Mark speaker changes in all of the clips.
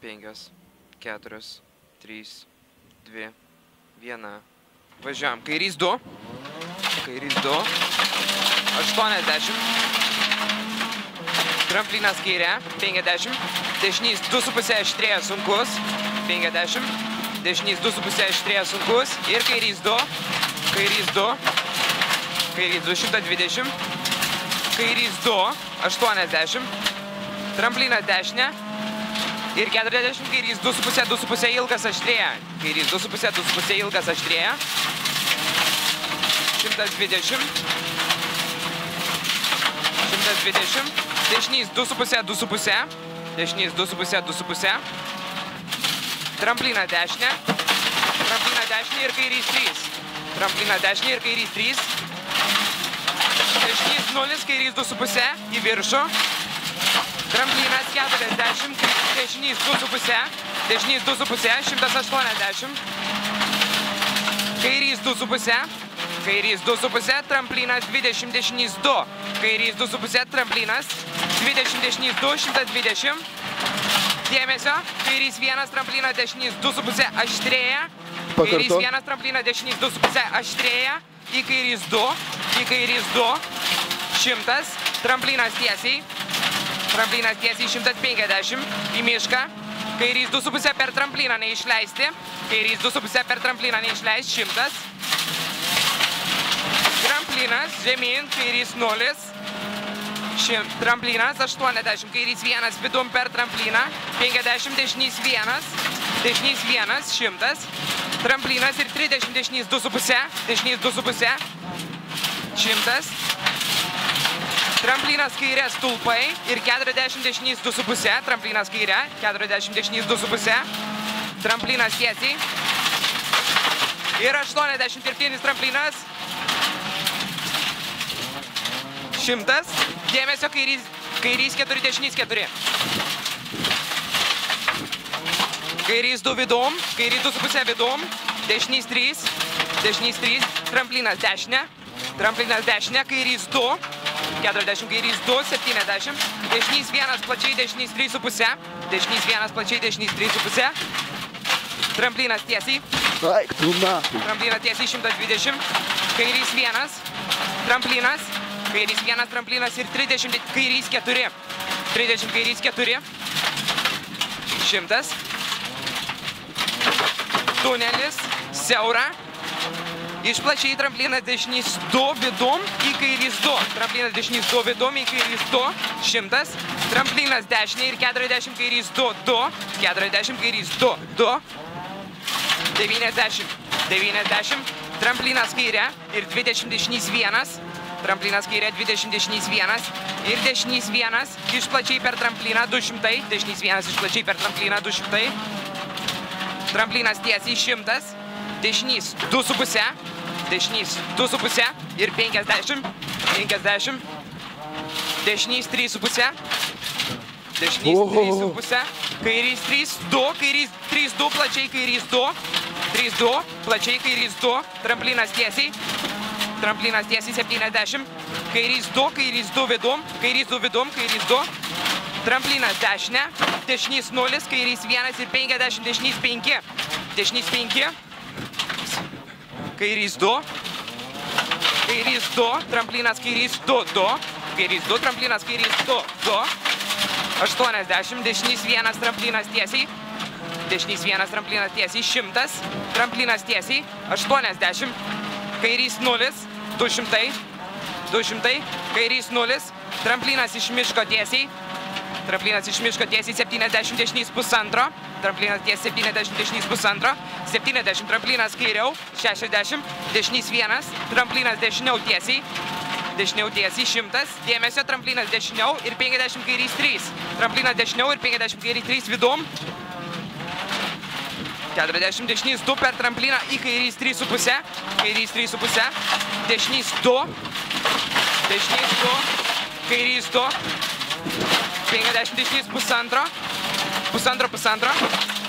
Speaker 1: 5, 4, 3, 2, 1. Važiuojam. Kairys 2. Kairys 2. 80. Tramplinas kairė. 50. Dešinys 2,5 aštrėjas sunkus. 50. Dešinys 2,5 aštrėjas sunkus. Ir kairys 2. Kairys 2. Kairys 2, 120. Kairys 2, 80. Tramplinas dešinė. Ir 40, kairys 2,5, 2,5 ilgas aštrėja. Kairys 2,5, 2,5 ilgas aštrėja. 120. 120. Dešinys 2,5, 2,5. Dešinys 2,5, 2,5. Tramplina dešinė. Tramplina dešinė ir kairys 3. Tramplina dešinė ir kairys 3. Dešinys 0, kairys 2,5 į viršų. Tramplinas 40, dešinys 2,5, dešinys 2,5, 180. Kairys 2,5, kairys 2,5, tramplinas 20, dešinys 2. Kairys 2,5, tramplinas 20, dešinys 2, 120. Dėmesio, kairys 1, tramplinas dešinys 2,5 aštrėja. Kairys 1, tramplinas dešinys 2,5 aštrėja. Į kairys 2, į kairys 2, 100. Tramplinas tiesiai. Tramplinas tiesiai 150 į mišką. Kairys 2,5 per trampliną neišleisti. Kairys 2,5 per trampliną neišleisti. 100. Tramplinas žemyn, kairys 0. Tramplinas 80, kairys 1 vidum per trampliną. 50, dešinys 1. Dešinys 1, 100. Tramplinas ir 30, dešinys 2,5. Dešinys 2,5. 100. Tramplinas kairė stulpai ir 40 dešinys 2,5. Tramplinas kairė, 40 dešinys 2,5. Tramplinas tiesiai. Ir 80 dirbtinis tramplinas. 100. Dėmesio kairys 4, dešinys 4. Kairys 2 vidum, kairys 2,5 vidum. Dešinys 3. Dešinys 3. Tramplinas dešinė. Tramplinas dešinė, kairys 2. 40, kairys 2, 70. Dešinys 1 plačiai, dešinys 3,5. Dešinys 1 plačiai, dešinys 3,5. Tramplinas tiesiai. Tramplinas tiesiai 120. Kairys 1. Tramplinas. Kairys 1 tramplinas ir 30, kairys 4. 30, kairys 4. 100. Tunelis, siaura. Išplačiai tramplinas dešinys 2 vidum į kairys 2. Tramplinas dešinys 2 vidum į kairys 2. 100. Tramplinas dešinė ir 40 kairys 2. 2. 40 kairys 2. 2. 90. 90. Tramplinas kairė ir 20 dešinys 1. Tramplinas kairė 20 dešinys 1. Ir dešinys 1 išplačiai per trampliną 200. Dešinys 1 išplačiai per trampliną 200. Tramplinas tiesiai 100. Dešinys 2,5. Dešinys 2,5 ir 50. 50. Dešinys 3,5. Dešinys 3,5. Kairys 3, 2. Kairys 3, 2. Plačiai kairys 2. 3, 2. Plačiai kairys 2. Tramplinas tiesiai. Tramplinas tiesiai 70. Kairys 2. Kairys 2 vidum. Kairys 2 vidum. Kairys 2. Tramplinas dešinė. Dešinys 0. Kairys 1 ir 50. Dešinys 5. Dešinys 5. Kairys 2. Kairys 2. Tramplinas kairys 2. 2. Kairys 2. Tramplinas kairys 2. 2. 80. Dešinys 1 tramplinas tiesiai. Dešinys 1 tramplinas tiesiai. 100. Tramplinas tiesiai. 80. Kairys 0. 200. 200. Kairys 0. Tramplinas iš miško tiesiai. Tramplinas iš miško tiesiai 70, dešinys 1,5. Tramplinas tiesiai 70, dešinys 1,5. 70, tramplinas kairiau. 60, dešinys 1. Tramplinas dešiniau tiesiai. Dešiniau tiesiai 100. Dėmesio, tramplinas dešiniau ir 50 kairys 3. Tramplinas dešiniau ir 50 kairys 3 vidum. 40, dešinys 2 per trampliną į kairys 3,5. Kairys 3,5. Dešinys 2. Dešinys 2. Kairys 2. 50 dešinys 1,5. 1,5.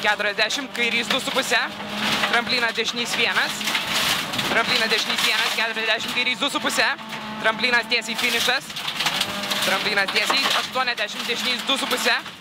Speaker 1: 40, kairys 2,5. Tramplinas dešinys 1. Tramplinas dešinys 1. 40, kairys 2,5. Tramplinas tiesiai finišas. Tramplinas tiesiai 80, dešinys 2,5.